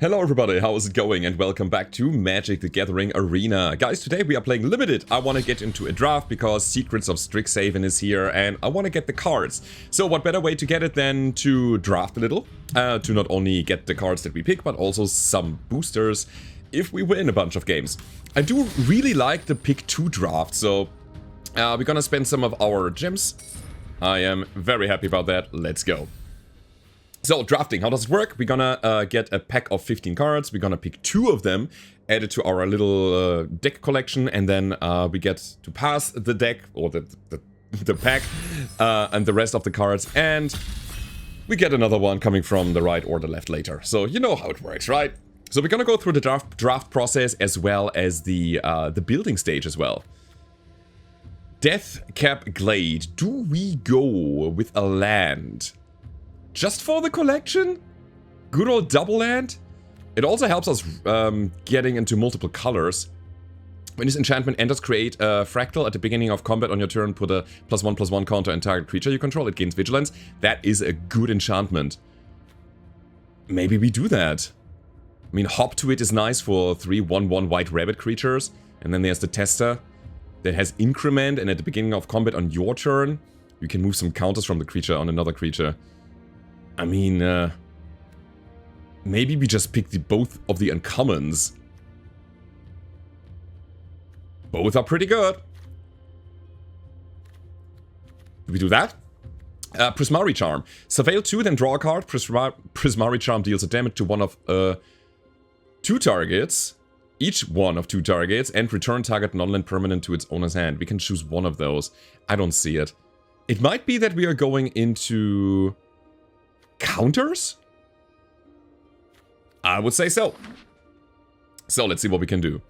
Hello everybody, how is it going? And welcome back to Magic the Gathering Arena. Guys, today we are playing Limited. I want to get into a draft because Secrets of Strixhaven is here and I want to get the cards. So what better way to get it than to draft a little? To not only get the cards that we pick, but also some boosters if we win a bunch of games. I do really like the pick 2 draft, so we're gonna spend some of our gems. I am very happy about that. Let's go. So, drafting, how does it work? We're gonna get a pack of 15 cards, we're gonna pick 2 of them, add it to our little deck collection, and then we get to pass the deck, or the pack, and the rest of the cards, and we get another one coming from the right or the left later. So, you know how it works, right? So, we're gonna go through the draft process as well as the building stage as well. Deathcap Glade. Do we go with a land? Just for the collection? Good old double land? It also helps us getting into multiple colors. When this enchantment enters, create a fractal at the beginning of combat on your turn, put a +1/+1 counter on target creature you control, it gains vigilance. That is a good enchantment. Maybe we do that. I mean, Hop to it is nice for 3/1/1 white rabbit creatures. And then there's the Tester that has increment, and at the beginning of combat on your turn, you can move some counters from the creature on another creature. I mean, maybe we just pick both of the uncommons. Both are pretty good. Do we do that? Prismari Charm. Surveil 2, then draw a card. Prismari Charm deals a damage to one of 2 targets. Each one of 2 targets, and return target non-land permanent to its owner's hand. We can choose one of those. I don't see it. It might be that we are going into counters? I would say so. So, let's see what we can do.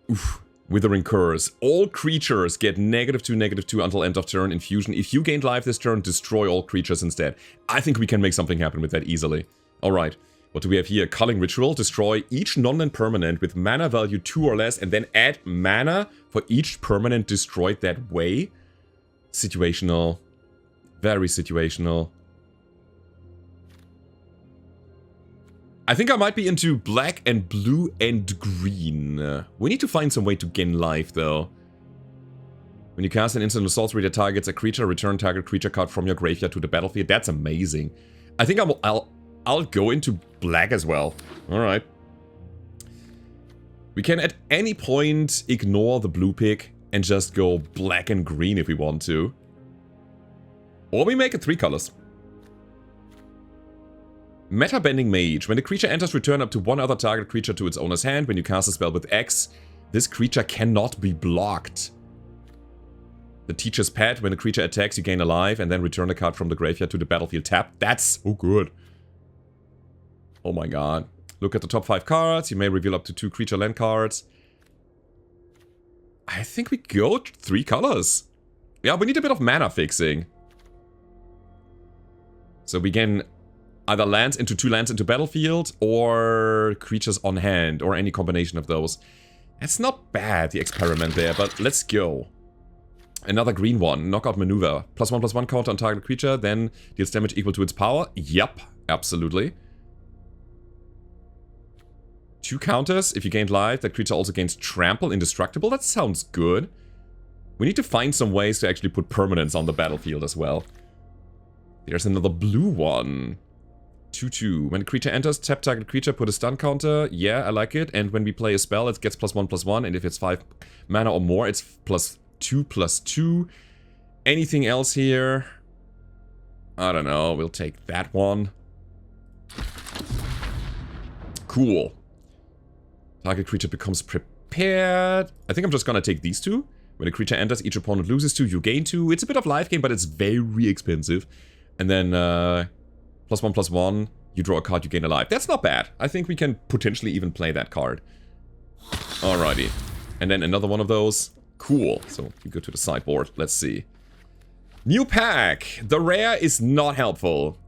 Oof. Withering Curse. All creatures get -2/-2 until end of turn in fusion. If you gain life this turn, destroy all creatures instead. I think we can make something happen with that easily. Alright. What do we have here? Culling Ritual. Destroy each non-land permanent with mana value 2 or less, and then add mana for each permanent destroyed that way. Situational. Very situational. I think I might be into black and blue and green. We need to find some way to gain life, though. When you cast an instant with sorcery that targets a creature, return target creature card from your graveyard to the battlefield. That's amazing. I think I'll go into black as well. Alright. We can at any point ignore the blue pick and just go black and green if we want to. Or we make it 3 colors. Meta-Bending Mage. When the creature enters, return up to 1 other target creature to its owner's hand. When you cast a spell with X, this creature cannot be blocked. The Teacher's Pet. When the creature attacks, you gain a life, and then return a card from the graveyard to the battlefield tap. That's so good. Oh my god. Look at the top 5 cards. You may reveal up to 2 creature land cards. I think we go 3 colors. Yeah, we need a bit of mana fixing. So we gain either lands into 2 lands into battlefield, or creatures on hand, or any combination of those. That's not bad, the experiment there, but let's go. Another green one, Knockout Maneuver. +1/+1 counter on target creature, then deals damage equal to its power. Yup, absolutely. 2 counters, if you gained life, that creature also gains Trample, Indestructible. That sounds good. We need to find some ways to actually put permanents on the battlefield as well. There's another blue one. 2/2. When a creature enters, tap target creature, put a stun counter. Yeah, I like it. And when we play a spell, it gets +1/+1. And if it's 5 mana or more, it's +2/+2. Anything else here? I don't know. We'll take that one. Cool. Target creature becomes prepared. I think I'm just gonna take these 2. When a creature enters, each opponent loses 2, you gain 2. It's a bit of life gain, but it's very expensive. And then, +1/+1, you draw a card, you gain a life. That's not bad. I think we can potentially even play that card. Alrighty. And then another one of those. Cool. So, we go to the sideboard. Let's see. New pack. The rare is not helpful.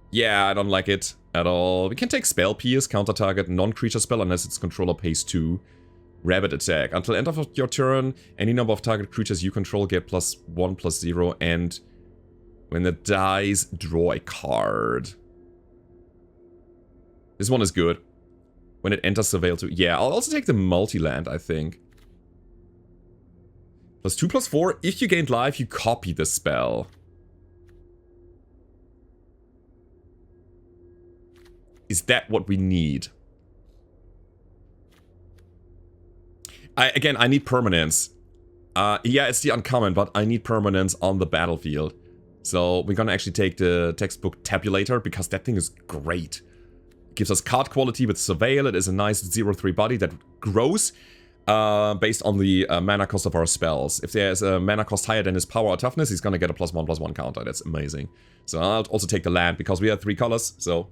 Yeah, I don't like it at all. We can take Spell Pierce, counter target non-creature spell unless its controller pays 2. Rabbit Attack. Until end of your turn, any number of target creatures you control get +1/+0, and when it dies, draw a card. This one is good. When it enters Surveil too. Yeah, I'll also take the multi-land, I think. +2, +4. If you gained life, you copy the spell. Is that what we need? Again, I need permanence. Yeah, it's the uncommon, but I need permanence on the battlefield. So we're gonna actually take the textbook tabulator because that thing is great. It gives us card quality with Surveil. It is a nice 0/3 body that grows based on the mana cost of our spells. If there's a mana cost higher than his power or toughness, he's gonna get a +1/+1 counter. That's amazing. So I'll also take the land because we have 3 colors, so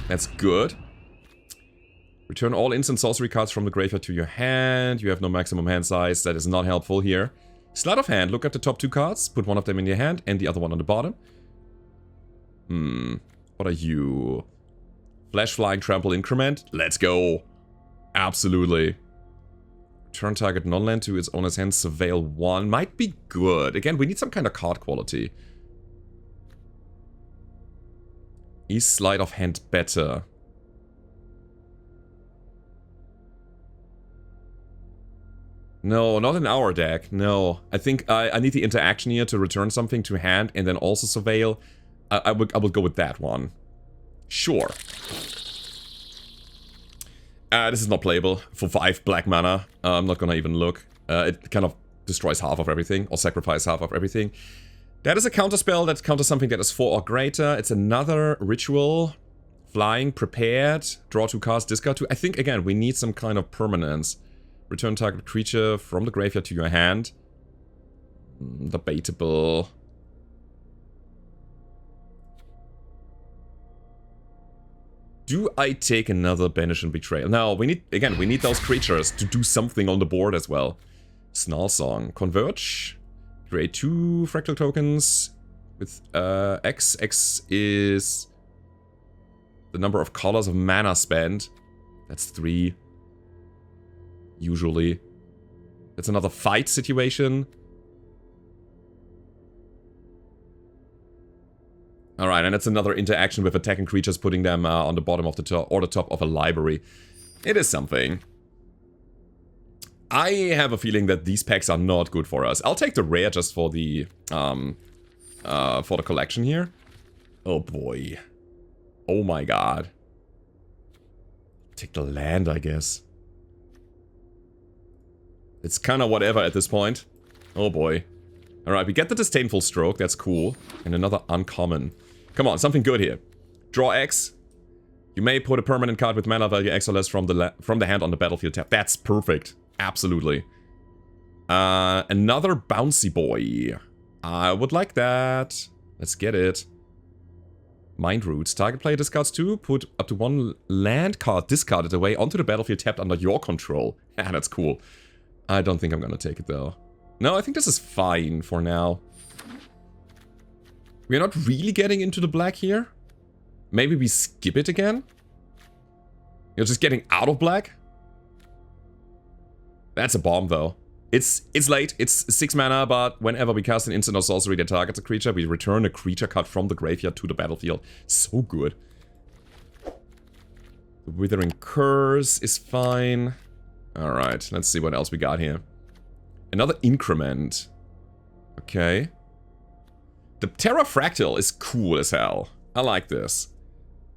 that's good. Return all instant sorcery cards from the graveyard to your hand. You have no maximum hand size. That is not helpful here. Sleight of hand. Look at the top 2 cards. Put one of them in your hand and the other one on the bottom. What are you? Flash, Flying, Trample, Increment. Let's go. Absolutely. Turn target non-land to its owner's hand. Surveil 1. Might be good. Again, we need some kind of card quality. Is Sleight of Hand better? No, not in our deck. No. I think I need the interaction here to return something to hand and then also Surveil. I would go with that one. Sure. This is not playable for 5 black mana. I'm not gonna even look. It kind of destroys half of everything, or sacrifices half of everything. That is a counterspell that counters something that is 4 or greater. It's another ritual. Flying, prepared, draw 2 cards, discard 2. I think, again, we need some kind of permanence. Return target creature from the graveyard to your hand. Debatable. Do I take another Banish and Betrayal? No, we need, again, we need those creatures to do something on the board as well. Snarl Song. Converge. Create 2 fractal tokens with X. X is the number of colors of mana spent. That's 3. Usually. That's another fight situation. Alright, and it's another interaction with attacking creatures, putting them on the bottom of the top, or the top of a library. It is something. I have a feeling that these packs are not good for us. I'll take the rare just for the collection here. Oh boy. Oh my god. Take the land, I guess. It's kind of whatever at this point. Oh boy. Alright, we get the Disdainful Stroke, that's cool. And another uncommon. Come on, something good here. Draw X. You may put a permanent card with mana value X or less from the hand on the battlefield tab. That's perfect. Absolutely. Another Bouncy Boy. I would like that. Let's get it. Mind Roots. Target player discards 2. Put up to 1 land card discarded away onto the battlefield tapped under your control. Yeah, that's cool. I don't think I'm gonna take it though. No, I think this is fine for now. We're not really getting into the black here. Maybe we skip it again? You're just getting out of black? That's a bomb though. It's late, it's 6 mana, but whenever we cast an instant or sorcery that targets a creature, we return a creature card from the graveyard to the battlefield. So good. The Withering Curse is fine. Alright, let's see what else we got here. Another Increment. Okay. The Terra Fractal is cool as hell. I like this.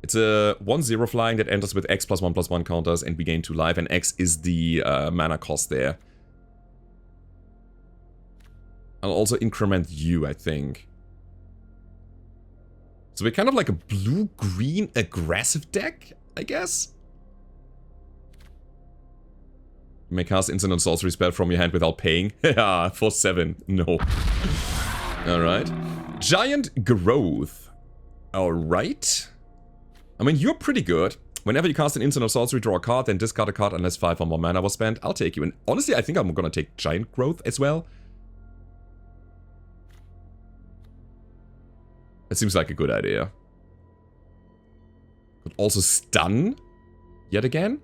It's a 1/0 flying that enters with X +1/+1 counters and we gain 2 life, and X is the mana cost there. I'll also increment you, I think. So we're kind of like a blue-green aggressive deck, I guess? You may cast instant and sorcery spell from your hand without paying. Yeah, for 7. No. Alright. Giant Growth. Alright. I mean, you're pretty good. Whenever you cast an instant or sorcery, draw a card, then discard a card unless 5 or more mana was spent. I'll take you. And honestly, I think I'm gonna take Giant Growth as well. It seems like a good idea. Could also stun. Yet again.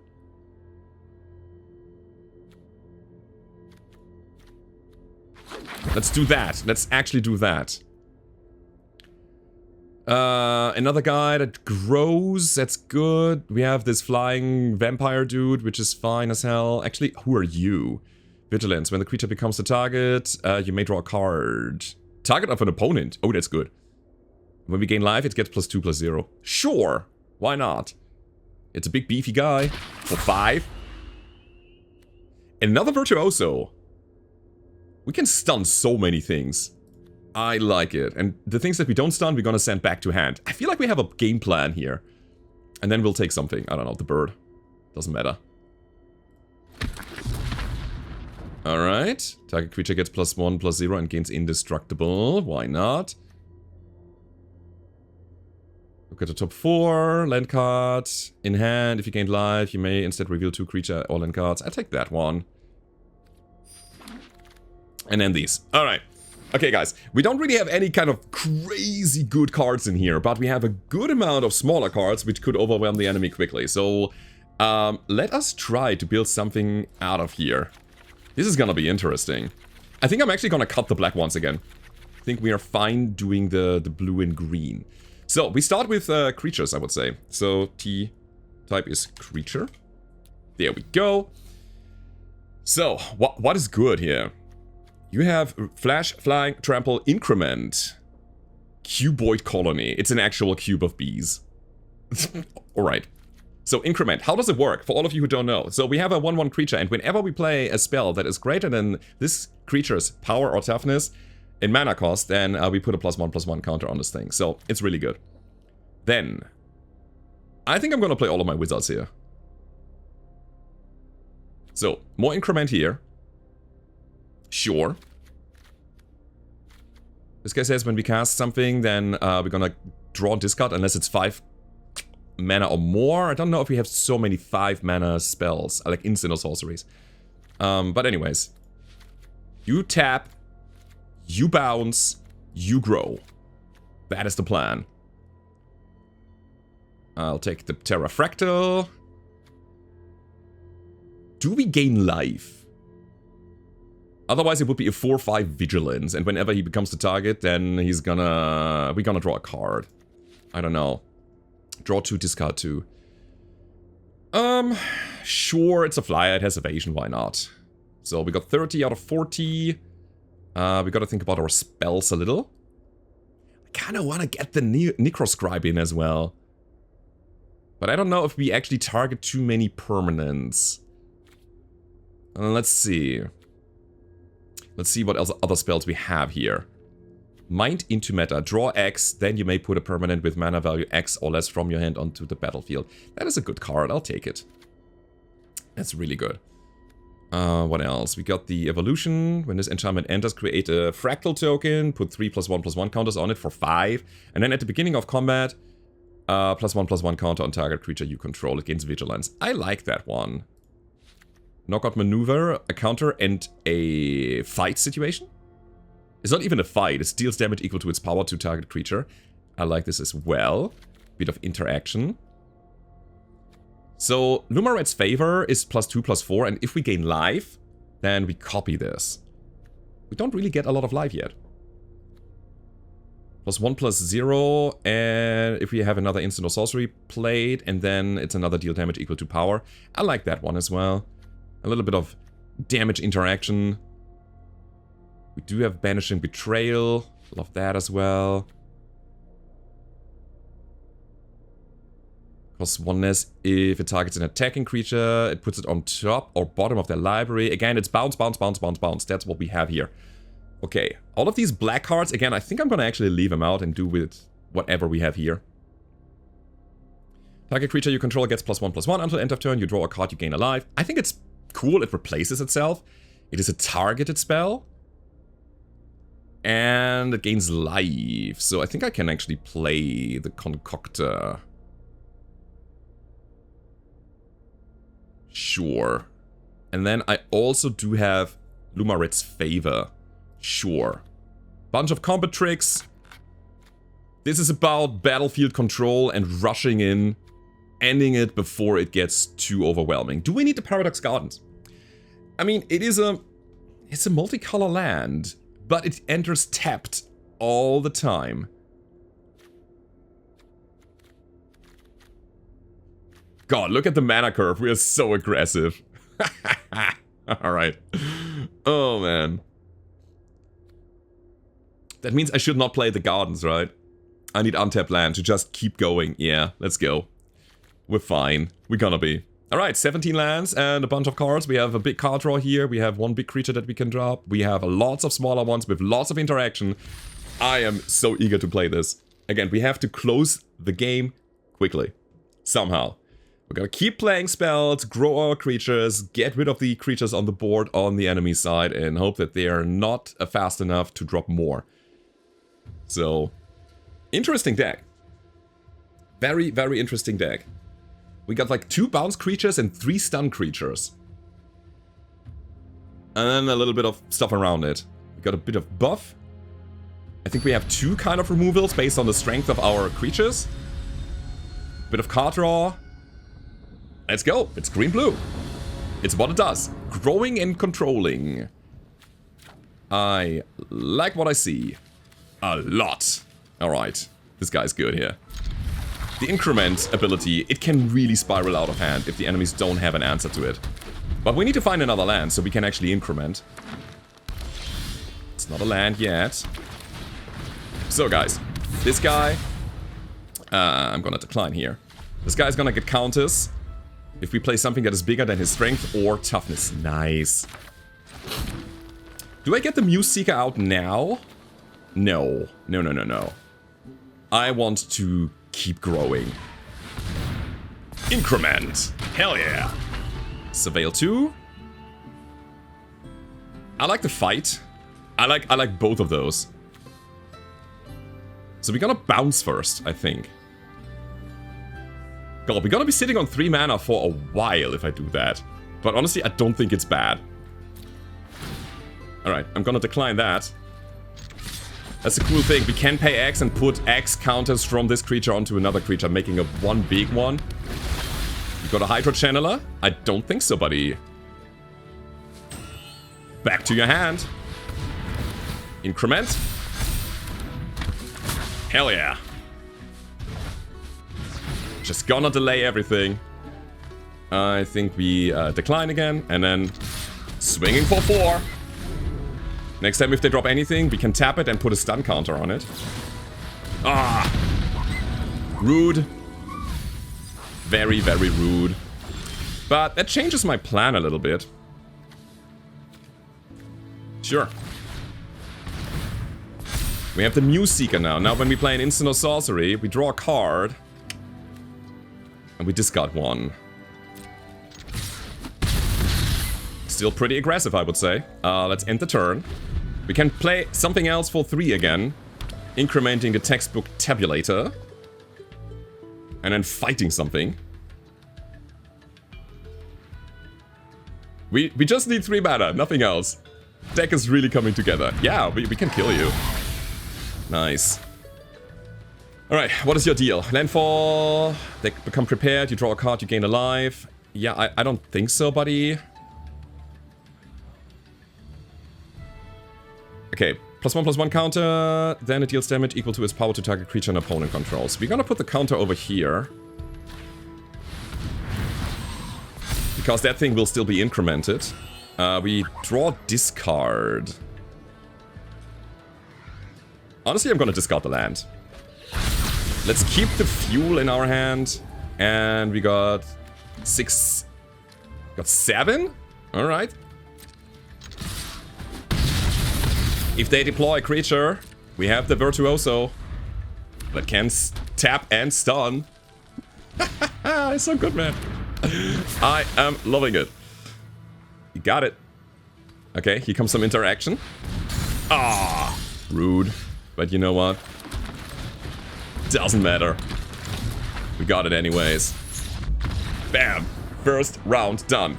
Let's do that. Let's actually do that. Another guy that grows, that's good. We have this flying vampire dude, which is fine as hell. Actually, who are you? Vigilance. When the creature becomes the target, you may draw a card. Target of an opponent. Oh, that's good. When we gain life, it gets +2/+0. Sure. Why not? It's a big beefy guy. For 5. Another Virtuoso. We can stun so many things. I like it. And the things that we don't stun, we're gonna send back to hand. I feel like we have a game plan here. And then we'll take something. I don't know, the bird. Doesn't matter. Alright. Target creature gets +1/+0 and gains indestructible. Why not? Look at the top 4. Land card. In hand. If you gain life, you may instead reveal 2 creature or land cards. I'll take that one. And then these. Alright. Okay, guys. We don't really have any kind of crazy good cards in here, but we have a good amount of smaller cards which could overwhelm the enemy quickly. So, let us try to build something out of here. This is gonna be interesting. I think I'm actually gonna cut the black ones again. I think we are fine doing the blue and green. So, we start with creatures, I would say. So, T type is creature. There we go. So, what is good here? You have Flash, Flying, Trample, Increment. Cuboid Colony. It's an actual cube of bees. Alright. So, Increment. How does it work? For all of you who don't know. So, we have a 1/1 creature, and whenever we play a spell that is greater than this creature's power or toughness in mana cost, then we put a +1/+1 counter on this thing. So, it's really good. Then, I think I'm gonna play all of my wizards here. So, more Increment here. Sure. This guy says when we cast something, then we're gonna draw and discard unless it's 5 mana or more. I don't know if we have so many 5 mana spells, like instant or sorceries. But anyways. You tap, you bounce, you grow. That is the plan. I'll take the Terra Fractal. Do we gain life? Otherwise, it would be a 4/5 Vigilance, and whenever he becomes the target, then we're gonna draw a card. I don't know. Draw 2, discard 2. Sure, it's a flyer, it has evasion, why not? So we got 30 out of 40. We gotta think about our spells a little. I kinda wanna get the Necroscribe in as well. But I don't know if we actually target too many permanents. Let's see. Let's see what else other spells we have here. Mind into meta. Draw X, then you may put a permanent with mana value X or less from your hand onto the battlefield. That is a good card, I'll take it. That's really good. What else? We got the evolution. When this enchantment enters, create a fractal token, put 3 +1/+1 counters on it for 5. And then at the beginning of combat, +1/+1 counter on target creature you control. It gains vigilance. I like that one. Knockout maneuver, a counter, and a fight situation? It's not even a fight, it deals damage equal to its power to target creature. I like this as well. Bit of interaction. So, Lumaret's Favor is +2/+4, and if we gain life, then we copy this. We don't really get a lot of life yet. +1/+0, and if we have another instant or sorcery played, and then it's another deal damage equal to power. I like that one as well. A little bit of damage interaction. We do have Banishing Betrayal. Love that as well. Costs 1 less if it targets an attacking creature. It puts it on top or bottom of their library. Again, it's bounce, bounce, bounce, bounce, bounce. That's what we have here. Okay, all of these black cards, again, I think I'm gonna actually leave them out and do with whatever we have here. Target creature you control gets +1/+1 until end of turn. You draw a card, you gain a life. I think it's cool, it replaces itself. It is a targeted spell. And it gains life. So I think I can actually play the Concoctor. Sure. And then I also do have Lumaret's Favor. Sure. Bunch of combat tricks. This is about battlefield control and rushing in. Ending it before it gets too overwhelming. Do we need the Paradox Gardens? I mean, it's a multicolor land, but it enters tapped all the time. God, look at the mana curve. We are so aggressive. Alright. Oh, man. That means I should not play the gardens, right? I need untapped land to just keep going. Yeah, let's go. We're fine. We're gonna be. Alright, 17 lands and a bunch of cards. We have a big card draw here. We have one big creature that we can drop. We have lots of smaller ones with lots of interaction. I am so eager to play this. Again, we have to close the game quickly. Somehow. We're gonna keep playing spells, grow our creatures, get rid of the creatures on the board on the enemy side, and hope that they are not fast enough to drop more. So, interesting deck. Very, very interesting deck. We got like 2 bounce creatures and 3 stun creatures. And then a little bit of stuff around it. We got a bit of buff. I think we have 2 kind of removals based on the strength of our creatures. Bit of card draw. Let's go. It's green-blue. It's what it does. Growing and controlling. I like what I see. A lot. Alright. This guy's good here. The increment ability, it can really spiral out of hand if the enemies don't have an answer to it. But we need to find another land so we can actually increment. It's not a land yet. So guys, this guy... I'm gonna decline here. This guy's gonna get counters if we play something that is bigger than his strength or toughness. Nice. Do I get the Muse Seeker out now? No. No, no, no, no. I want to keep growing. Increment. Hell yeah. Surveil 2. I like the fight. I like both of those. So we're gonna bounce first, I think. God, we're gonna be sitting on 3 mana for a while if I do that. But honestly, I don't think it's bad. Alright, I'm gonna decline that. That's a cool thing. We can pay X and put X counters from this creature onto another creature, making a one big one. You got a Hydro Channeler? I don't think so, buddy. Back to your hand. Increment. Hell yeah. Just gonna delay everything. I think we decline again, and then swinging for 4. Next time if they drop anything, we can tap it and put a stun counter on it. Ah! Rude. Very, very rude. But that changes my plan a little bit. Sure. We have the Muse Seeker now. Now when we play an instant or sorcery, we draw a card. And we discard 1. Still pretty aggressive, I would say. Let's end the turn. We can play something else for 3 again. Incrementing the textbook tabulator. And then fighting something. We just need 3 mana, nothing else. Deck is really coming together. Yeah, we can kill you. Nice. Alright, what is your deal? Landfall, they become prepared, you draw a card, you gain a life. Yeah, I don't think so, buddy. Okay, +1/+1 counter, then it deals damage equal to its power to target creature an opponent controls. We're gonna put the counter over here. Because that thing will still be incremented. We draw discard. Honestly, I'm gonna discard the land. Let's keep the fuel in our hand. And we got 6... Got 7? Alright. If they deploy a creature, we have the Virtuoso that can tap and stun. It's so good, man. I am loving it. You got it. Okay, here comes some interaction. Ah, rude. But you know what? Doesn't matter. We got it anyways. Bam. First round done.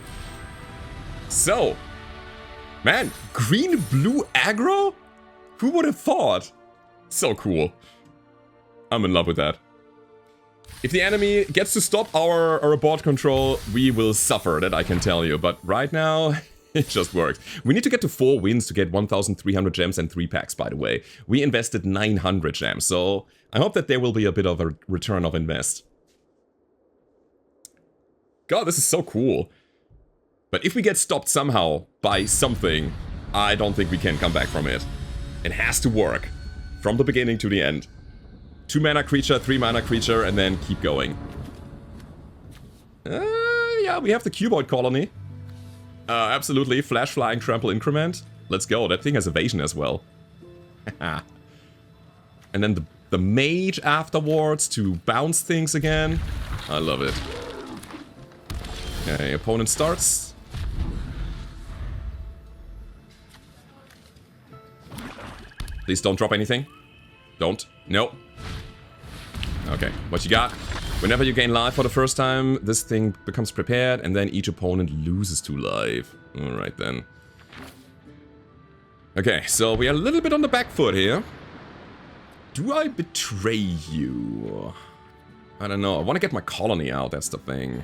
So, man, green-blue aggro? Who would have thought? So cool. I'm in love with that. If the enemy gets to stop our board control, we will suffer, that I can tell you. But right now, it just works. We need to get to 4 wins to get 1,300 gems and 3 packs, by the way. We invested 900 gems, so I hope that there will be a bit of a return of invest. God, this is so cool. But if we get stopped somehow by something, I don't think we can come back from it. It has to work. From the beginning to the end. 2 mana creature, 3 mana creature, and then keep going. Yeah, we have the Cuboid Colony. Absolutely. Flash, Flying, Trample, Increment. Let's go. That thing has evasion as well. And then the Mage afterwards to bounce things again. I love it. Okay, opponent starts. Please don't drop anything. Don't. No. Okay, what you got? Whenever you gain life for the first time, this thing becomes prepared, and then each opponent loses 2 life. Alright then. Okay, so we are a little bit on the back foot here. Do I betray you? I don't know. I want to get my colony out, that's the thing.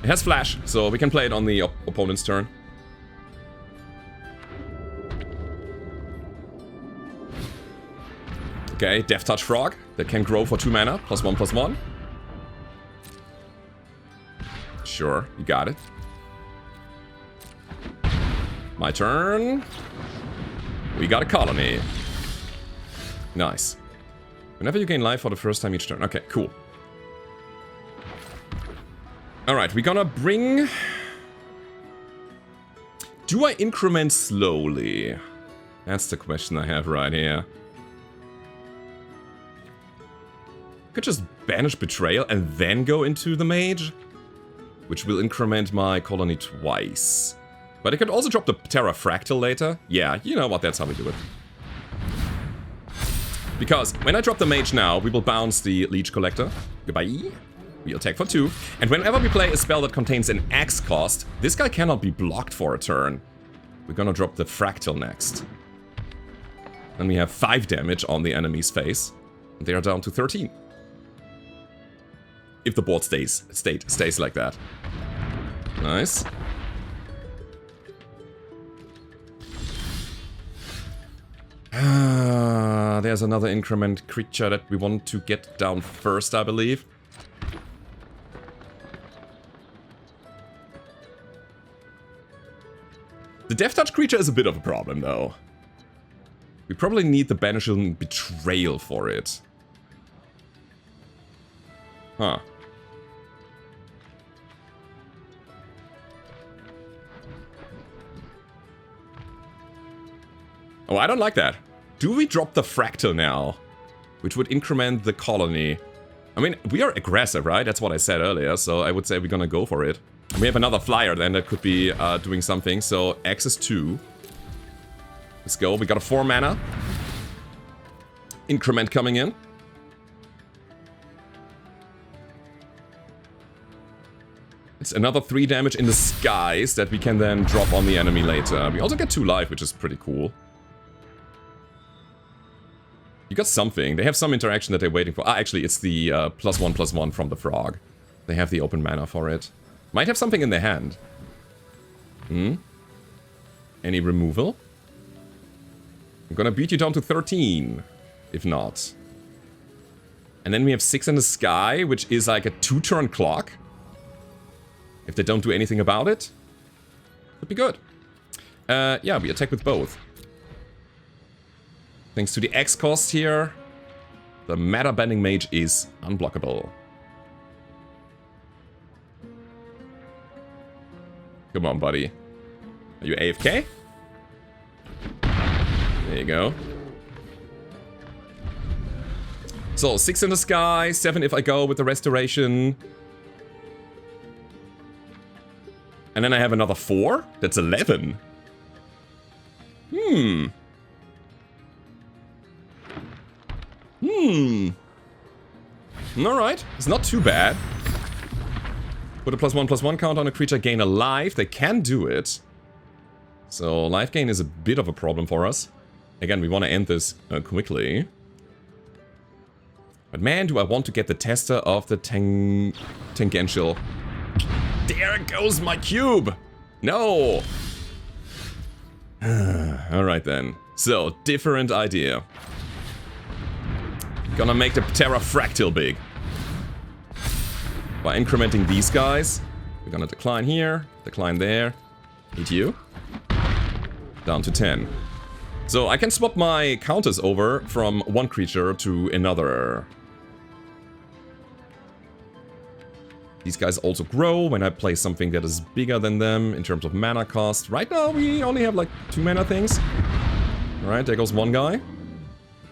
It has flash, so we can play it on the opponent's turn. Okay, Death Touch Frog. That can grow for 2 mana. +1/+1. Sure, you got it. My turn. We got a colony. Nice. Whenever you gain life for the first time each turn. Okay, cool. Alright, we're gonna bring... Do I increment slowly? That's the question I have right here. Could just banish Betrayal and then go into the Mage, which will increment my colony twice. But I could also drop the Terra Fractal later. Yeah, you know what, that's how we do it. Because when I drop the Mage now, we will bounce the Leech Collector. Goodbye. We attack for 2. And whenever we play a spell that contains an X cost, this guy cannot be blocked for a turn. We're gonna drop the Fractal next. And we have 5 damage on the enemy's face. And they are down to 13. If the board stays like that. Nice. There's another increment creature that we want to get down first, I believe. The Death Touch creature is a bit of a problem, though. We probably need the Banishing Betrayal for it. Huh. Oh, I don't like that. Do we drop the Fractal now? Which would increment the colony. I mean, we are aggressive, right? That's what I said earlier, so I would say we're gonna go for it. And we have another flyer then that could be doing something, so X is 2. Let's go, we got a 4 mana. Increment coming in. It's another 3 damage in the skies that we can then drop on the enemy later. We also get 2 life, which is pretty cool. You got something. They have some interaction that they're waiting for. Ah, actually, it's the +1/+1 from the frog. They have the open mana for it. Might have something in their hand. Any removal? I'm gonna beat you down to 13. If not. And then we have 6 in the sky, which is like a 2-turn clock. If they don't do anything about it, could be good. Yeah, we attack with both. Thanks to the X cost here, the Meta Bending Mage is unblockable. Come on, buddy. Are you AFK? There you go. So, 6 in the sky, 7 if I go with the Restoration. And then I have another 4? That's 11. Alright, it's not too bad. Put a +1/+1 count on a creature, gain a life. They can do it. So life gain is a bit of a problem for us. Again, we want to end this quickly. But man, do I want to get the tester of the tangential. There goes my cube! No! Alright then. So, different idea. Gonna make the Terra Fractal big. by incrementing these guys. We're gonna decline here, decline there. Hit you. Down to 10. So I can swap my counters over from one creature to another. These guys also grow when I play something that is bigger than them in terms of mana cost. Right now we only have like 2 mana things. Alright, there goes one guy.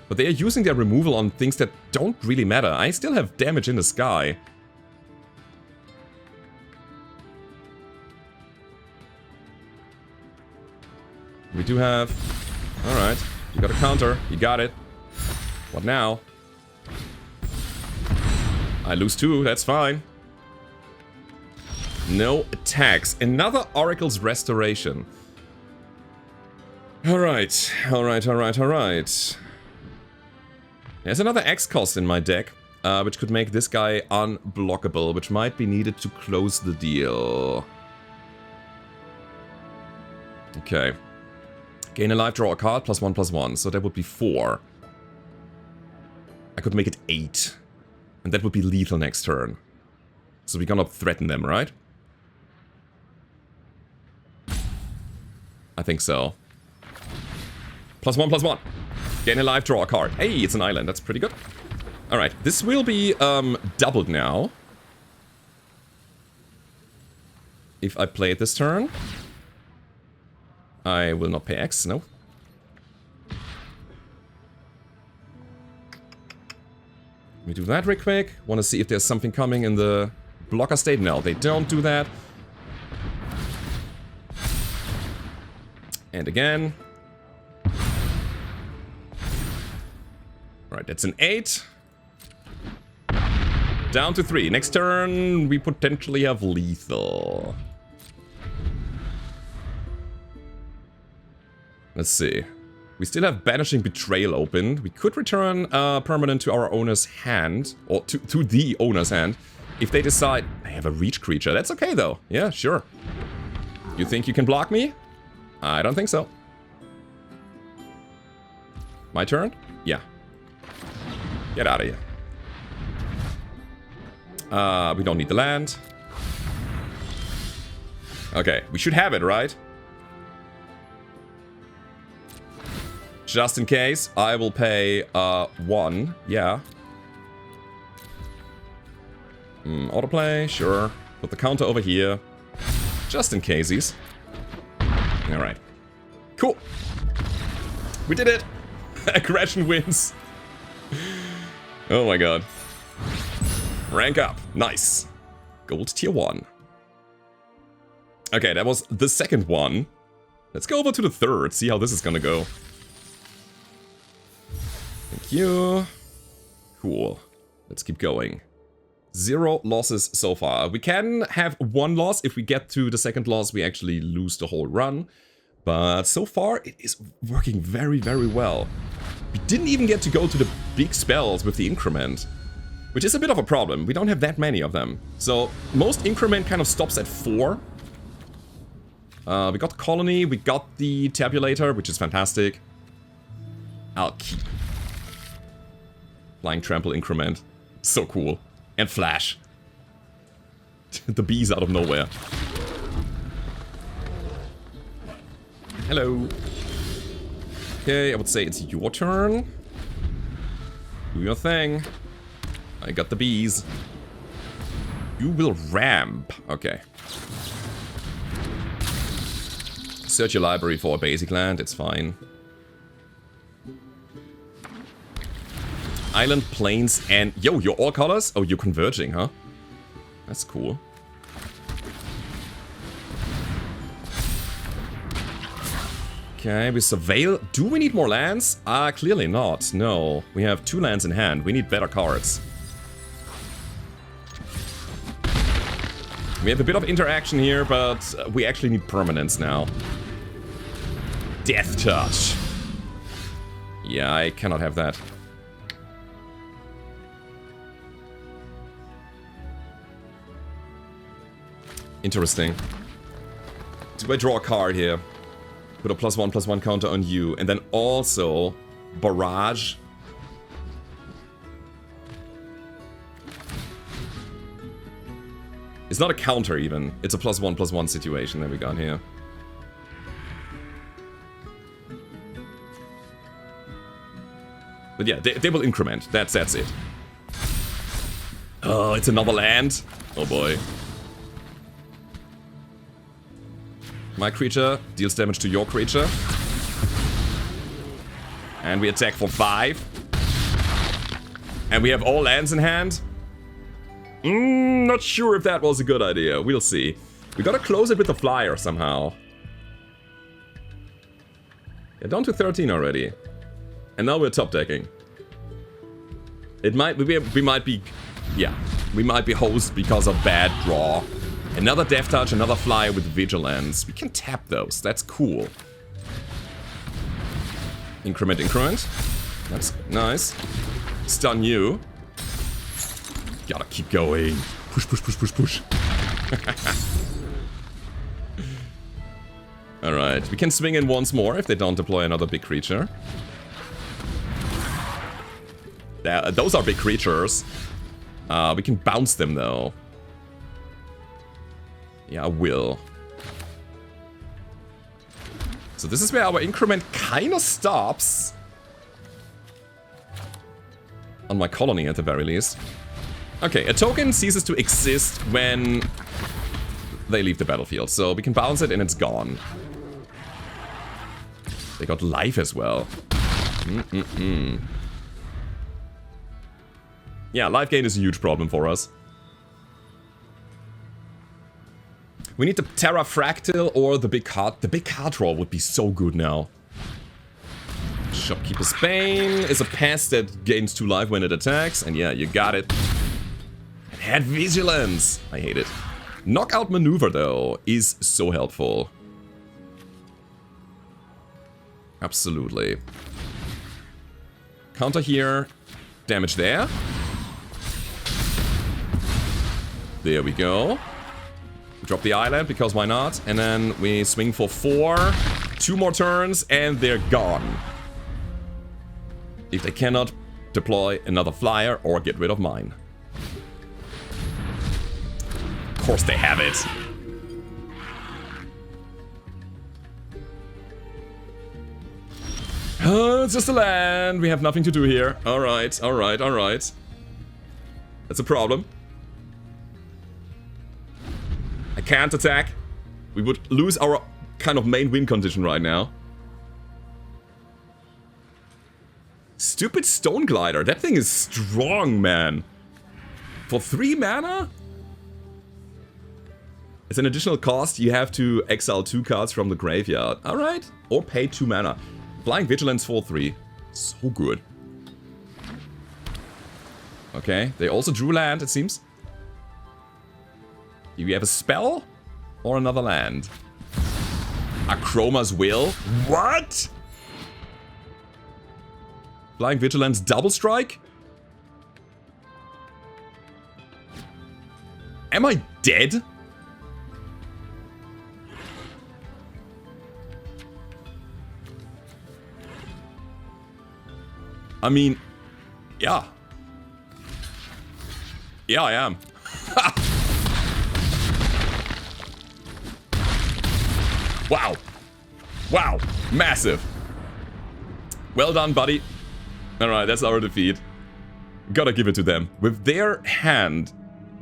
But they are using their removal on things that don't really matter. I still have damage in the sky. We do have... Alright, you got a counter. You got it. What now? I lose 2, that's fine. No attacks. Another Oracle's Restoration. Alright, alright. There's another X cost in my deck, which could make this guy unblockable, which might be needed to close the deal. Okay. Gain a life, draw a card, +1/+1, so that would be 4. I could make it 8. And that would be lethal next turn. So we're gonna threaten them, right? I think so. +1/+1. Gain a life, draw a card. Hey, it's an island. That's pretty good. Alright, this will be doubled now. If I play it this turn. I will not pay X, no. Let me do that real quick. Want to see if there's something coming in the blocker state. No, they don't do that. And again. Alright, that's an 8. Down to 3. Next turn, we potentially have lethal. Let's see. We still have Banishing Betrayal open. We could return permanent to our owner's hand. Or to the owner's hand. If they decide they have a reach creature. That's okay though. Yeah, sure. You think you can block me? I don't think so. My turn? Yeah. Get out of here. We don't need the land. Okay, we should have it, right? Just in case, I will pay 1. Yeah. Autoplay, sure. Put the counter over here. Just in casies. Alright. Cool. We did it! Aggression wins. Oh my god. Rank up. Nice. Gold tier 1. Okay, that was the second one. Let's go over to the third, see how this is gonna go. Thank you. Cool. Let's keep going. 0 losses so far. We can have 1 loss. If we get to the second loss, we actually lose the whole run. But so far, it is working very, very well. We didn't even get to go to the big spells with the increment, which is a bit of a problem. We don't have that many of them. So most increment kind of stops at 4. We got Colony, we got the Tabulator, which is fantastic. I'll keep. Flying Trample increment. So cool. And Flash. The bees out of nowhere. Hello. Okay, I would say it's your turn. Do your thing. I got the bees. You will ramp. Okay. Search your library for a basic land, it's fine. Island, plains, and... Yo, you're all colors? Oh, you're converging, huh? That's cool. Okay, we surveil. Do we need more lands? Clearly not. No. We have 2 lands in hand. We need better cards. We have a bit of interaction here, but we actually need permanents now. Death Touch. Yeah, I cannot have that. Interesting. Do I draw a card here? Put a +1/+1 counter on you, and then also barrage. It's not a counter even. It's a +1/+1 situation that we got here. But yeah, they will increment. That's it. Oh, it's another land. Oh boy. My creature deals damage to your creature. And we attack for 5. And we have all lands in hand. Not sure if that was a good idea. We'll see. We gotta close it with the flyer somehow. Yeah, down to 13 already. And now we're top decking. We might be, yeah, we might be hosed because of bad draw. Another Death Touch, another flyer with Vigilance. We can tap those, that's cool. Increment. That's nice. Stun you. Gotta keep going. Push. Alright, we can swing in once more if they don't deploy another big creature. Those are big creatures. We can bounce them though. Yeah, I will. So this is where our increment kinda stops. On my colony at the very least. Okay, a token ceases to exist when they leave the battlefield. So we can bounce it and it's gone. They got life as well. Yeah, life gain is a huge problem for us. We need the Terra Fractal or the big card. The big card draw would be so good now. Shopkeeper's Bane is a pest that gains 2 life when it attacks. And yeah, you got it. It had Vigilance. I hate it. Knockout Maneuver, though, is so helpful. Absolutely. Counter here. Damage there. There we go. Drop the island, because why not? And then we swing for 4. 2 more turns, and they're gone. If they cannot deploy another flyer or get rid of mine. Of course they have it. It's just a land. We have nothing to do here. Alright. That's a problem. I can't attack. We would lose our kind of main win condition right now. Stupid Stone Glider. That thing is strong, man. For 3 mana? It's an additional cost. You have to exile 2 cards from the graveyard. Alright. Or pay 2 mana. Flying Vigilance for 3. So good. Okay. They also drew land, it seems. Do we have a spell? Or another land? Akroma's Will? What? Flying Vigilance double strike? Am I dead? I mean, yeah. Yeah, I am. Wow. Wow. Massive. Well done, buddy. Alright, that's our defeat. Gotta give it to them. With their hand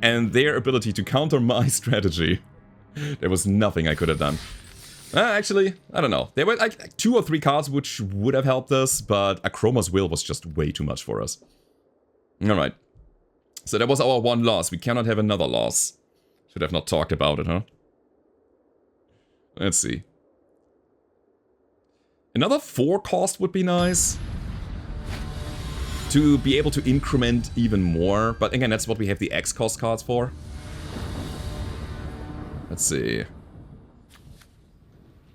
and their ability to counter my strategy, there was nothing I could have done. Actually, I don't know. There were like 2 or 3 cards which would have helped us, but Akroma's Will was just way too much for us. Alright. So that was our 1 loss. We cannot have another loss. Should have not talked about it, huh? Let's see. Another 4 cost would be nice. To be able to increment even more. But again, that's what we have the X cost cards for. Let's see.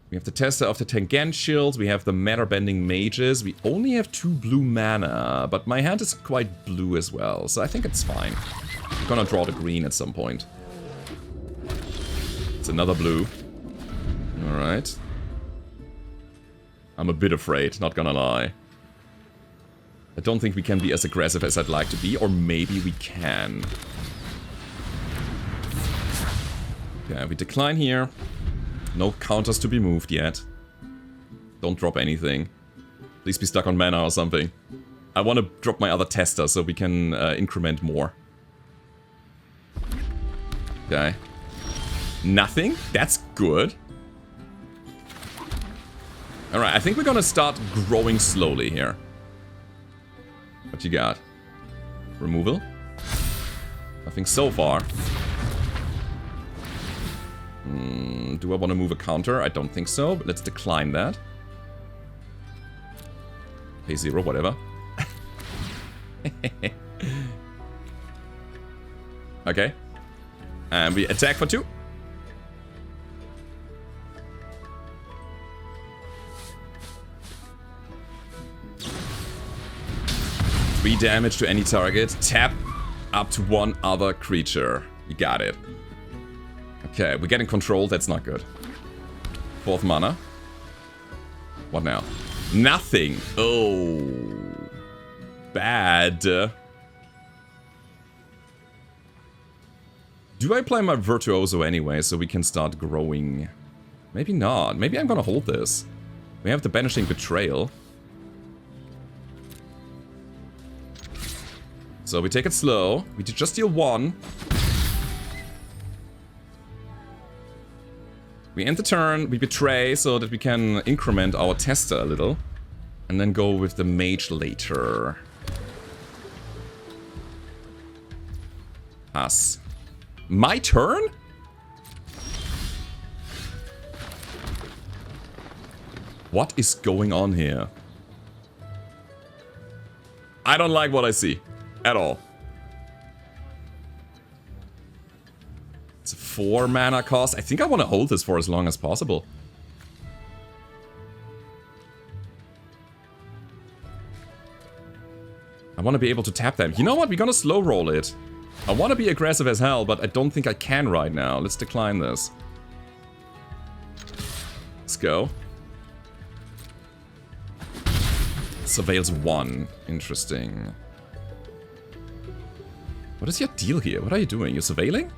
We have the Tester of the Tangentials, we have the Matter Bending Mages, we only have 2 blue mana, but my hand is quite blue as well, so I think it's fine. I'm gonna draw the green at some point. It's another blue. Alright. I'm a bit afraid, not gonna lie. I don't think we can be as aggressive as I'd like to be, or maybe we can. Okay, we decline here. No counters to be moved yet. Don't drop anything. Please be stuck on mana or something. I want to drop my other tester so we can increment more. Okay. Nothing? That's good. Alright, I think we're gonna start growing slowly here. What you got? Removal? Nothing so far. Do I want to move a counter? I don't think so, but let's decline that. Pay 0, whatever. Okay. And we attack for 2. Three damage to any target. Tap up to 1 other creature. You got it. Okay, we're getting control. That's not good. 4th mana. What now? Nothing. Oh. Bad. Do I play my Virtuoso anyway, so we can start growing? Maybe not. Maybe I'm gonna hold this. We have the Banishing Betrayal. So we take it slow. We just deal 1. We end the turn, we betray so that we can increment our tester a little. And then go with the mage later. Us. My turn? What is going on here? I don't like what I see. At all. It's a 4 mana cost. I think I want to hold this for as long as possible. I want to be able to tap them. You know what? We're gonna slow roll it. I want to be aggressive as hell, but I don't think I can right now. Let's decline this. Let's go. Surveils 1. Interesting. What is your deal here? What are you doing? You're surveilling?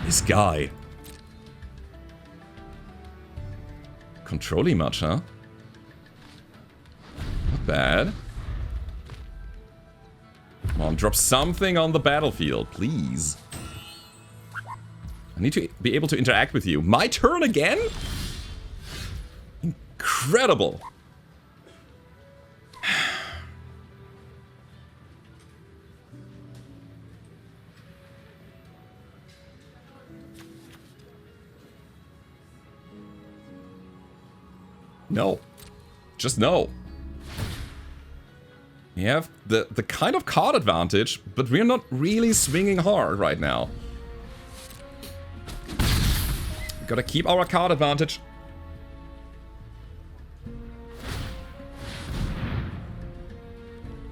This guy. Controlling much, huh? Not bad. Come on, drop something on the battlefield, please. I need to be able to interact with you. My turn again? Incredible. No. Just no. We have the kind of card advantage, but we're not really swinging hard right now. We gotta keep our card advantage.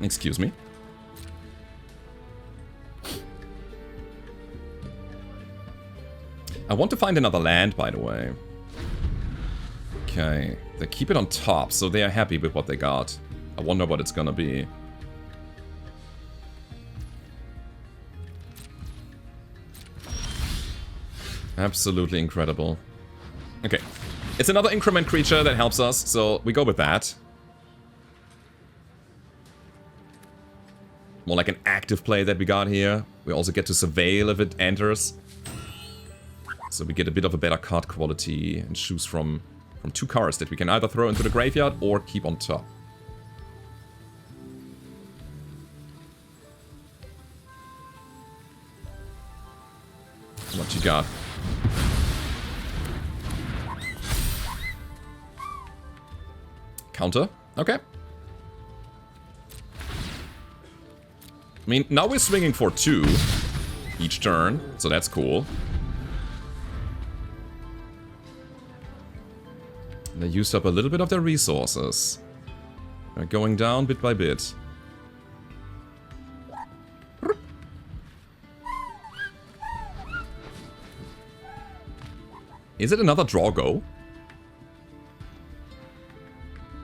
Excuse me. I want to find another land, by the way. Okay, they keep it on top, so they are happy with what they got. I wonder what it's gonna be. Absolutely incredible. Okay, it's another increment creature that helps us, so we go with that. More like an active play that we got here. We also get to surveil if it enters. So we get a bit of a better card quality and choose from 2 cards that we can either throw into the graveyard or keep on top. What you got? Counter? Okay. I mean, now we're swinging for 2 each turn, so that's cool. They used up a little bit of their resources. They're going down bit by bit. Is it another draw go?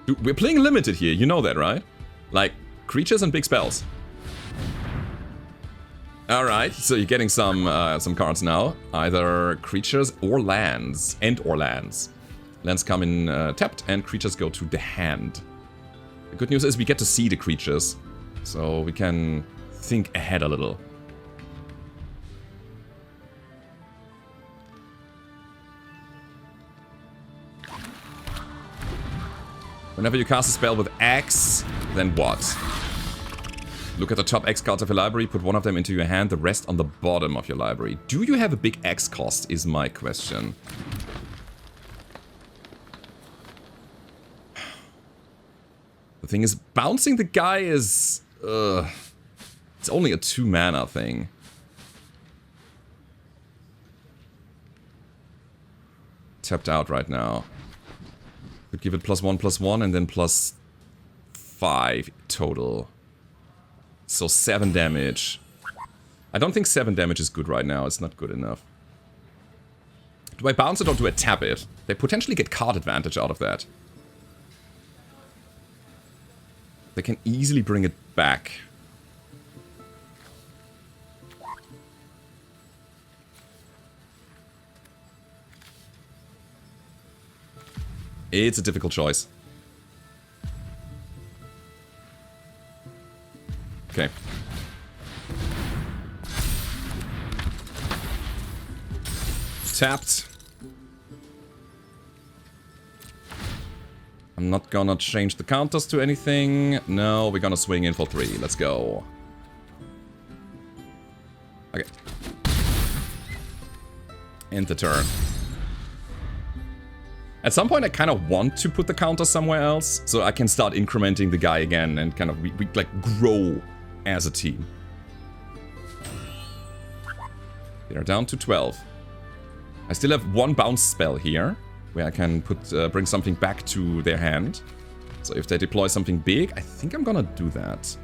Dude, we're playing limited here, you know that, right? Like, creatures and big spells. Alright, so you're getting some cards now. Either creatures or lands. And/or lands. Lands come in tapped, and creatures go to the hand. The good news is we get to see the creatures. So we can think ahead a little. Whenever you cast a spell with X, then what? Look at the top X cards of your library, put one of them into your hand, the rest on the bottom of your library. Do you have a big X cost, is my question. The thing is, bouncing the guy is... it's only a 2-mana thing. Tapped out right now. Could give it +1/+1 and then +5 total. So 7 damage. I don't think 7 damage is good right now. It's not good enough. Do I bounce it or do I tap it? They potentially get card advantage out of that. They can easily bring it back. It's a difficult choice. Okay. Tapped. I'm not gonna change the counters to anything. No, we're gonna swing in for 3. Let's go. Okay. End the turn. At some point I kind of want to put the counter somewhere else, so I can start incrementing the guy again and kind of we like grow as a team. They're down to 12. I still have 1 bounce spell here, where I can put bring something back to their hand. So if they deploy something big, I think I'm gonna do that.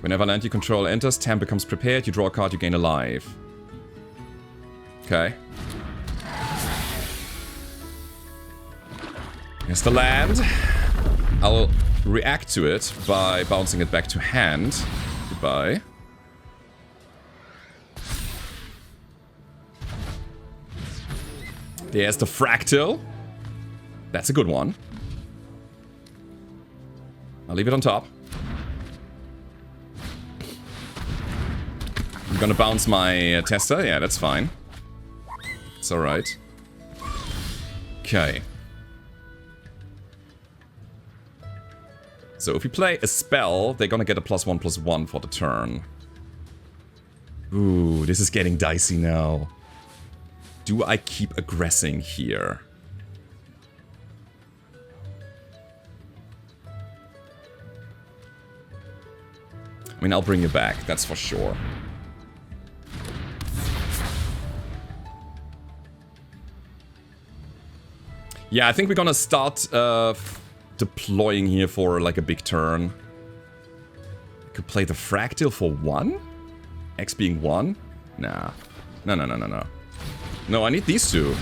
Whenever land you control enters, Tam becomes prepared, you draw a card, you gain a life. Okay. Here's the land. I'll react to it by bouncing it back to hand. Goodbye. There's the fractal. That's a good one. I'll leave it on top. I'm gonna bounce my tester. Yeah, that's fine. It's alright. Okay. So if we play a spell, they're gonna get a +1/+1 for the turn. Ooh, this is getting dicey now. Do I keep aggressing here? I mean, I'll bring you back, that's for sure. Yeah, I think we're gonna start deploying here for like a big turn. Could play the fractal for 1? X being 1? Nah. No, no, no, no, no. No, I need these 2.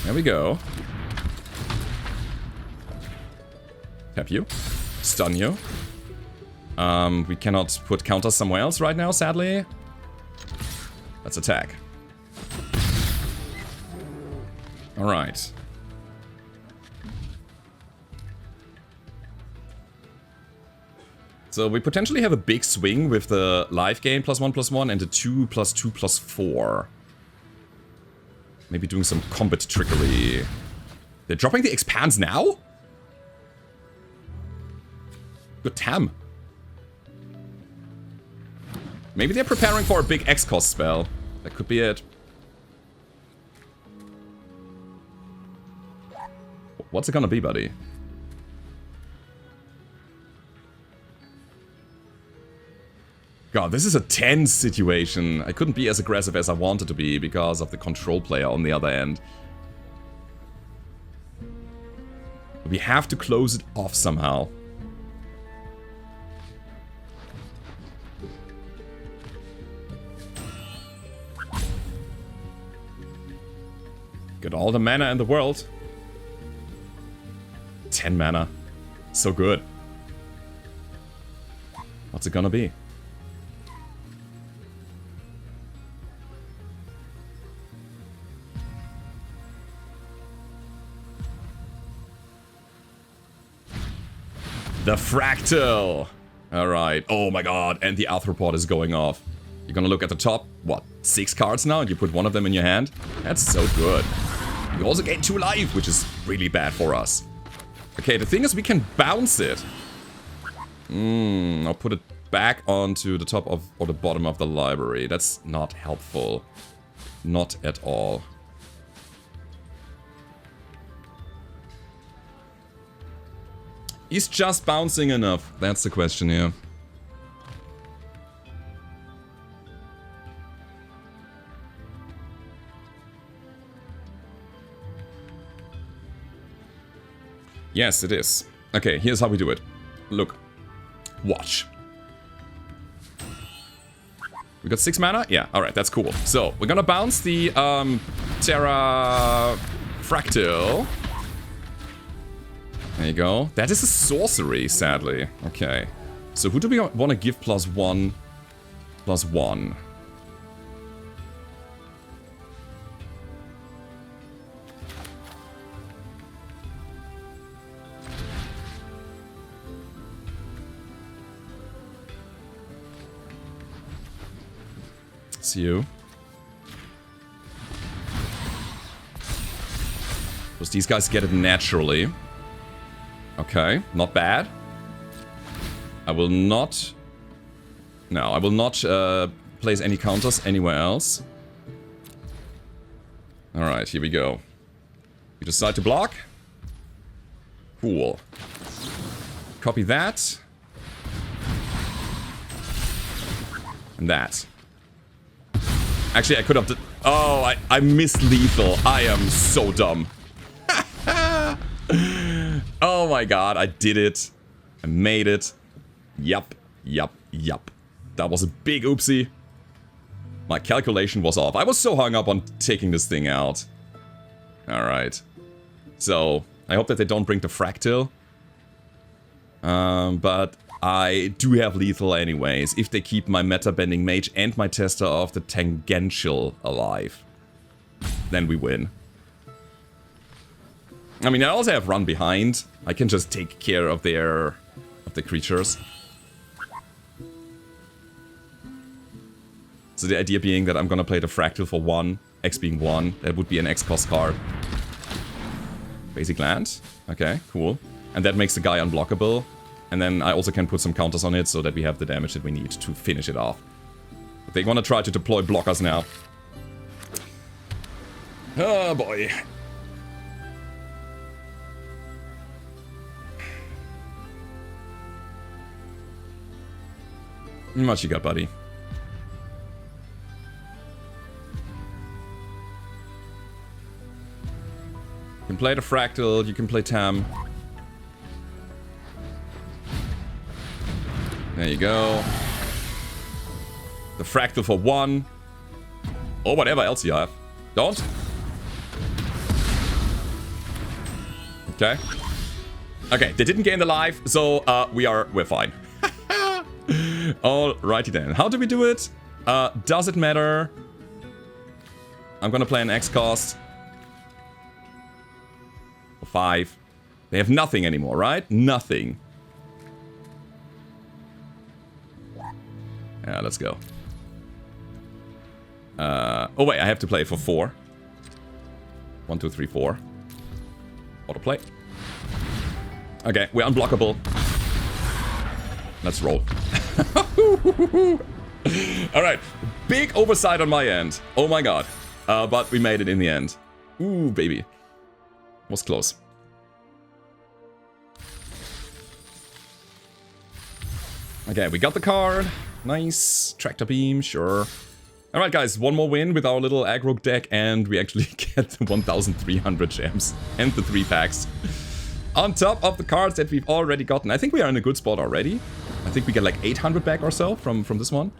There we go. Tap you. Stun you. We cannot put counters somewhere else right now, sadly. Let's attack. Alright. So we potentially have a big swing with the life gain +1/+1 and the 2+2/+4. Maybe doing some combat trickery. They're dropping the expands now? Good Tam. Maybe they're preparing for a big X-cost spell. That could be it. What's it gonna be, buddy? God, this is a tense situation. I couldn't be as aggressive as I wanted to be because of the control player on the other end. We have to close it off somehow. Got all the mana in the world. 10 mana. So good. What's it gonna be? The Fractal! Alright. Oh my god, and the Arthropod is going off. You're gonna look at the top, what, 6 cards now, and you put one of them in your hand? That's so good. You also gain 2 life, which is really bad for us. Okay, the thing is we can bounce it. I'll put it back onto the top of, or the bottom of the library. That's not helpful. Not at all. He's just bouncing enough. That's the question here. Yes, it is. Okay, here's how we do it. Look. Watch. We got 6 mana? Yeah, alright, that's cool. So, we're gonna bounce the Terra Fractal. There you go. That is a sorcery, sadly. Okay. So who do we want to give +1? +1. It's you. Because these guys get it naturally. Okay, not bad. I will not... No, I will not place any counters anywhere else. Alright, here we go. You decide to block. Cool. Copy that. And that. Actually, I could have... Oh, I missed lethal. I am so dumb. Oh my god, I did it. I made it. Yup, yup, yup. That was a big oopsie. My calculation was off. I was so hung up on taking this thing out. Alright. So, I hope that they don't bring the Fractal. But I do have lethal anyways, if they keep my meta-bending mage and my tester of the tangential alive. Then we win. I mean, I also have run behind. I can just take care of the creatures. So the idea being that I'm gonna play the Fractal for 1, X being 1. That would be an X cost card. Basic land. Okay, cool. And that makes the guy unblockable. And then I also can put some counters on it so that we have the damage that we need to finish it off. But they wanna try to deploy blockers now. Oh boy. What you got, buddy? You can play the Fractal, you can play Tam. There you go. The Fractal for 1. Or whatever else you have. Don't. Okay. Okay, they didn't gain the life, so we're fine. Alrighty then. How do we do it? Does it matter? I'm gonna play an X cost. For 5. They have nothing anymore, right? Nothing. Yeah, let's go. Oh wait, I have to play for 4. 1, 2, 3, 4. Autoplay. Okay, we're unblockable. Let's roll. Alright, big oversight on my end. Oh my god. But we made it in the end. Ooh, baby. Was close. Okay, we got the card. Nice. Tractor beam, sure. Alright guys, one more win with our little aggro deck and we actually get the 1,300 gems and the 3 packs. On top of the cards that we've already gotten. I think we are in a good spot already. I think we get like 800 back or so from this one.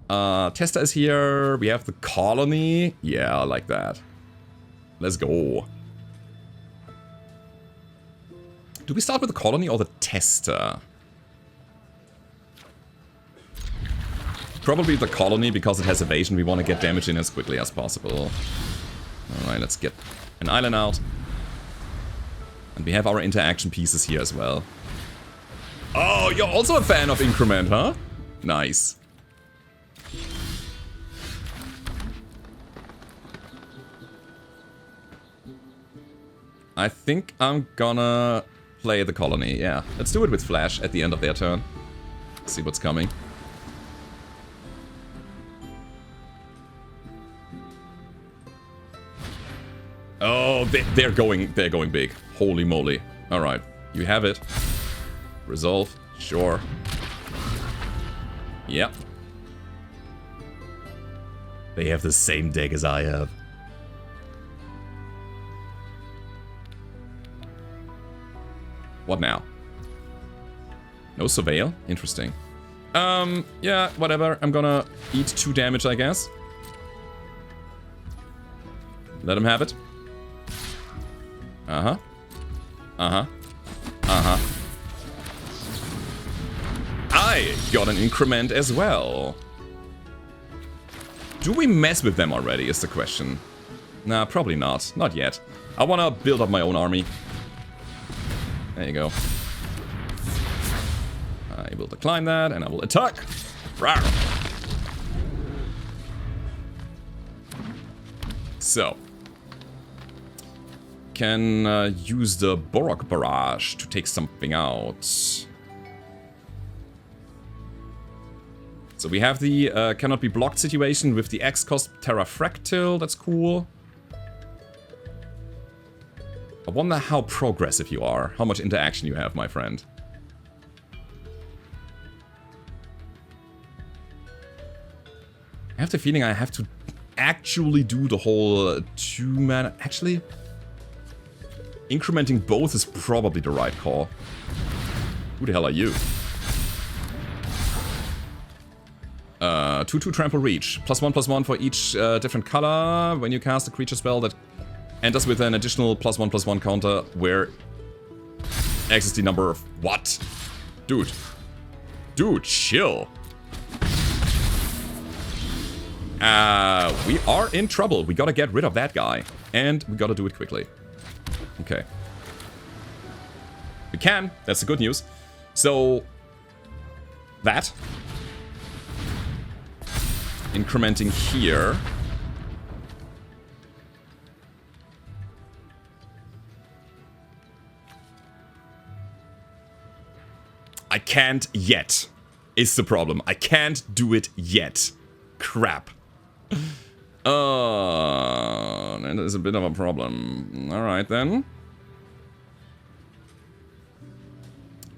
Tester is here. We have the colony. Yeah, I like that. Let's go. Do we start with the colony or the tester? Probably the colony, because it has evasion. We want to get damage in as quickly as possible. Alright, let's get an island out. And we have our interaction pieces here as well. Oh, you're also a fan of increment, huh? Nice. I think I'm gonna play the colony, yeah. Let's do it with flash at the end of their turn. See what's coming. Oh, they're going big. Holy moly. Alright, you have it. Resolve, sure. Yep. They have the same deck as I have. What now? No surveil? Interesting. Yeah, whatever. I'm gonna eat 2 damage, I guess. Let him have it. Uh-huh. Uh-huh. Uh-huh. I got an increment as well. Do we mess with them already, is the question. Nah, probably not. Not yet. I wanna build up my own army. There you go. I will decline that, and I will attack. Rawr. So. Can use the BaraForge to take something out. So we have the cannot be blocked situation with the X cost Terrafractal. That's cool. I wonder how progressive you are. How much interaction you have, my friend. I have the feeling I have to actually do the whole 2-mana... Actually, incrementing both is probably the right call. Who the hell are you? 2/2 trample reach. +1/+1 for each different color. When you cast a creature spell that enters with an additional +1/+1 counter where X is the number of... What? Dude. Dude, chill. We are in trouble. We gotta get rid of that guy. And we gotta do it quickly. Okay. We can. That's the good news. So... that. Incrementing here. I can't yet, is the problem. I can't do it yet. Crap. That is a bit of a problem. Alright then.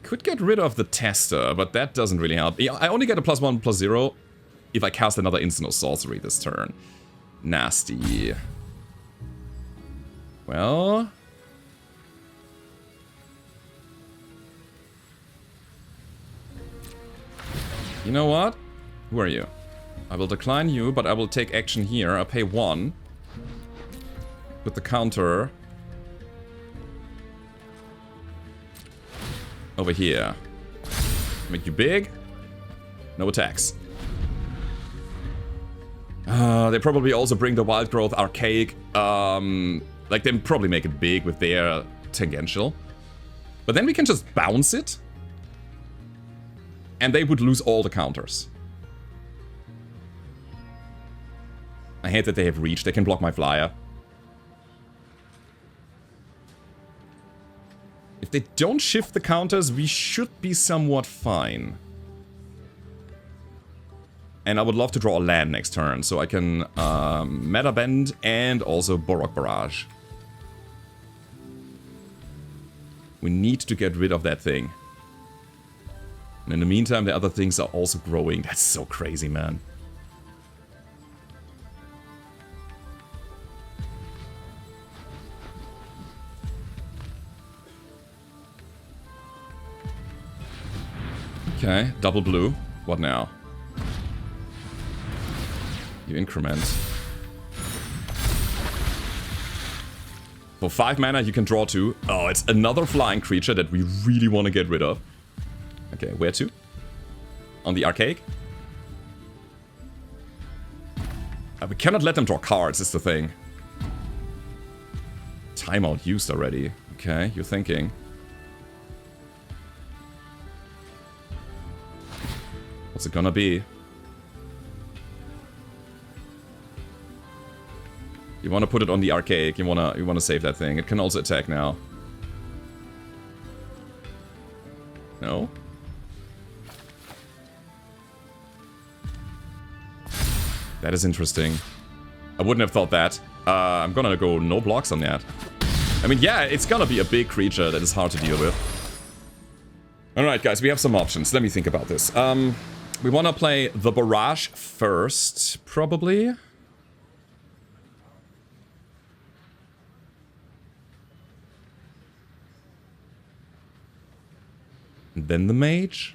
Could get rid of the tester, but that doesn't really help. I only get a +1/+0 if I cast another instant or sorcery this turn. Nasty. Well... you know what? Who are you? I will decline you, but I will take action here. I'll pay 1. With the counter... over here. Make you big. No attacks. They probably also bring the Wild Growth Archaic. Like, they probably make it big with their tangential. But then we can just bounce it. And they would lose all the counters. I hate that they have reach. They can block my flyer. If they don't shift the counters, we should be somewhat fine. And I would love to draw a land next turn, so I can Meta Bend and also BaraForge. We need to get rid of that thing. And in the meantime, the other things are also growing. That's so crazy, man. Okay, double blue. What now? You increment. For 5 mana, you can draw 2. Oh, it's another flying creature that we really want to get rid of. Okay, where to? On the archaic? We cannot let them draw cards, is the thing. Timeout used already. Okay, you're thinking. What's it gonna be? You want to put it on the archaic. You wanna save that thing. It can also attack now. No? That is interesting. I wouldn't have thought that. I'm gonna go no blocks on that. I mean, yeah, it's gonna be a big creature that is hard to deal with. Alright, guys, we have some options. Let me think about this. We wanna play the Barrage first, probably. Then the Mage.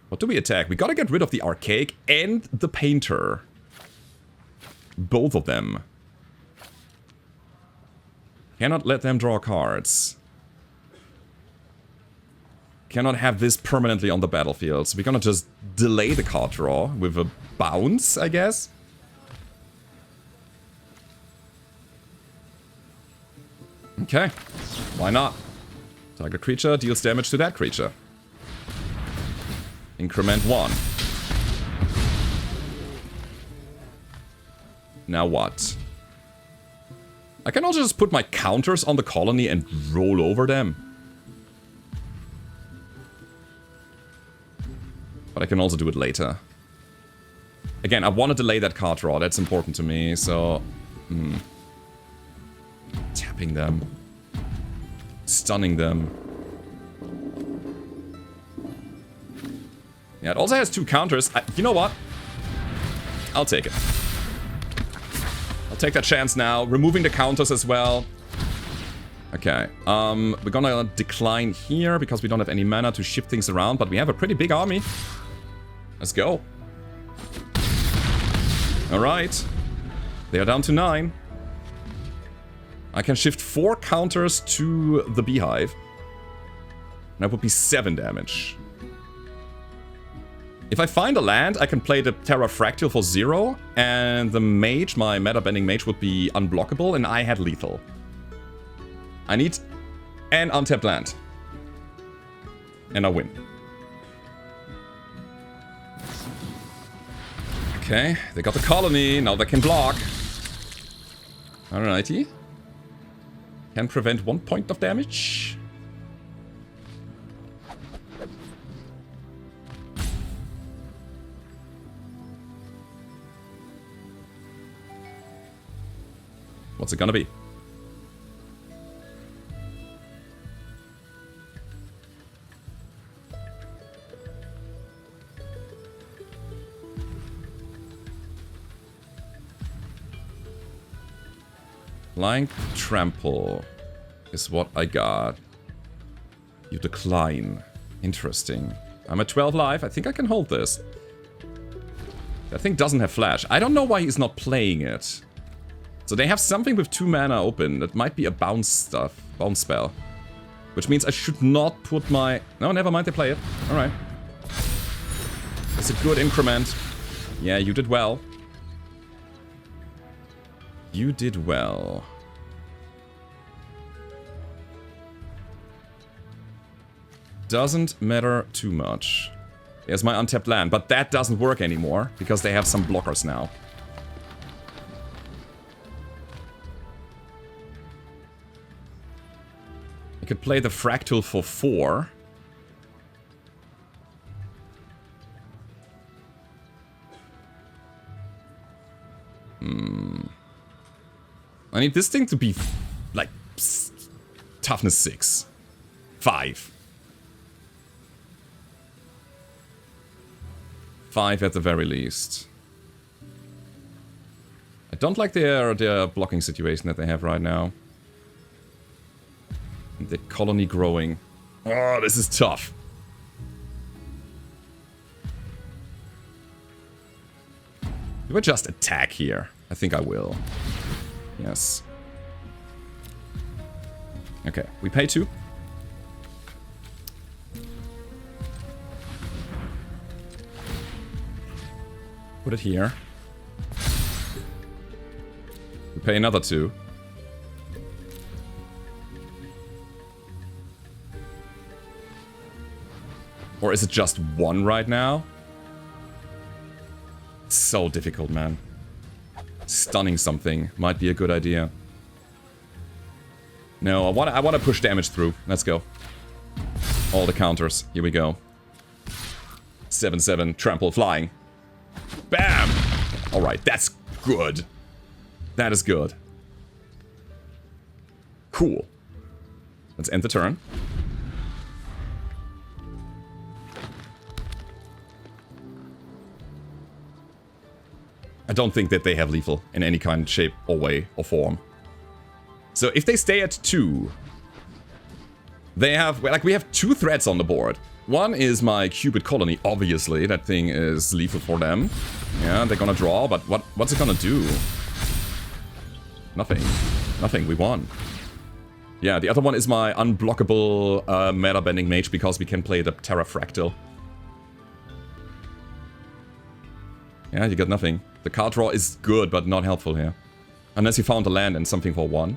What do we attack? We gotta get rid of the Archaic and the Painter. Both of them. Cannot let them draw cards. Cannot have this permanently on the battlefield. So we're gonna just delay the card draw with a bounce, I guess. Okay, why not? Target creature deals damage to that creature. Increment 1. Now what? I can also just put my counters on the colony and roll over them. But I can also do it later. Again, I want to delay that card draw. That's important to me, so... Tapping them. Stunning them. Yeah, it also has 2 counters. You know what? I'll take it. I'll take that chance now. Removing the counters as well. Okay. We're gonna decline here because we don't have any mana to shift things around, but we have a pretty big army. Let's go. Alright. They are down to 9. I can shift 4 counters to the Beehive. That would be 7 damage. If I find a land, I can play the Terra Fractal for 0, and the Mage, my meta-bending Mage, would be unblockable, and I had lethal. I need an untapped land. And I win. Okay, they got the colony, now they can block. Alrighty. Can prevent 1 point of damage. What's it gonna be? Flying Trample is what I got. You decline. Interesting. I'm at 12 life. I think I can hold this. That thing doesn't have flash. I don't know why he's not playing it. So they have something with 2 mana open. That might be a bounce spell. Which means I should not put my... No, never mind, they play it. Alright. It's a good increment. Yeah, you did well. You did well. Doesn't matter too much. There's my untapped land, but that doesn't work anymore because they have some blockers now. I could play the Fractal for 4. I need this thing to be, like, toughness 6. 5. 5 at the very least. I don't like their blocking situation that they have right now. And the colony growing. Oh, this is tough. Do I just attack here? I think I will. Yes. Okay, we pay 2. Put it here. We pay another 2. Or is it just 1 right now? It's so difficult, man. Stunning something might be a good idea. No, I want to push damage through. Let's go. All the counters. Here we go. 7/7 trample flying. Bam! Alright, that's good. That is good. Cool. Let's end the turn. I don't think that they have lethal in any kind, shape, or way, or form. So if they stay at 2, they have, like, we have 2 threats on the board. One is my Cupid Colony, obviously. That thing is lethal for them. Yeah, they're gonna draw, but what's it gonna do? Nothing. Nothing, we won. Yeah, the other one is my unblockable meta-bending mage, because we can play the Terra Fractal. Yeah, you got nothing. The card draw is good, but not helpful here. Unless you found a land and something for 1.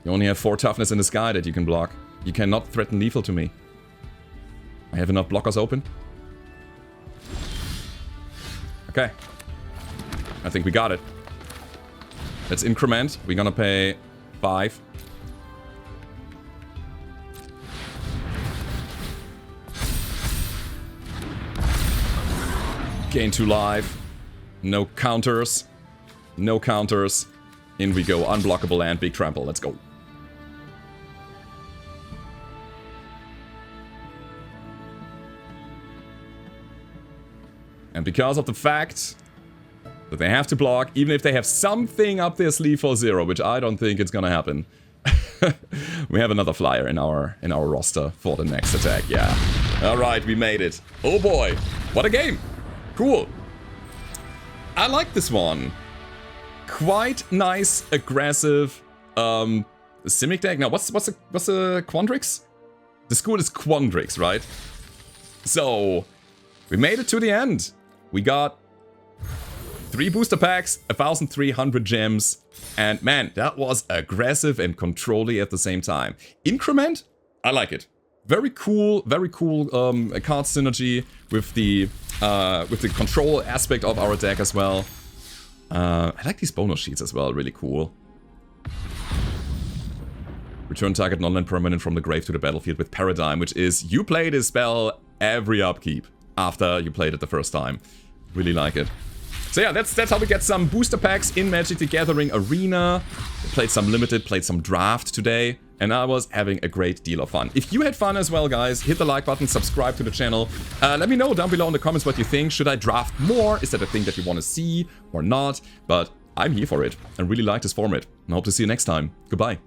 You only have 4 toughness in the sky that you can block. You cannot threaten lethal to me. I have enough blockers open. Okay. I think we got it. Let's increment. We're gonna pay 5. Gain 2 life. No counters. No counters. In we go. Unblockable land. Big trample. Let's go. And because of the fact that they have to block, even if they have something up their sleeve for 0, which I don't think it's gonna happen, we have another flyer in our roster for the next attack. Yeah. All right, we made it. Oh boy, what a game! Cool. I like this one. Quite nice, aggressive. Simic deck. Now, what's the Quandrix? The school is Quandrix, right? So we made it to the end. We got 3 booster packs, 1,300 gems, and man, that was aggressive and controlly at the same time. Increment? I like it. Very cool card synergy with the control aspect of our deck as well. I like these bonus sheets as well, really cool. Return target non-land permanent from the grave to the battlefield with Paradigm, which is you play this spell every upkeep after you played it the first time. Really like it. So yeah, that's how we get some booster packs in Magic the Gathering Arena. Played some limited, played some draft today, and I was having a great deal of fun. If you had fun as well, guys, hit the like button, subscribe to the channel. Let me know down below in the comments what you think. Should I draft more? Is that a thing that you want to see or not? But I'm here for it and really like this format. And I hope to see you next time. Goodbye.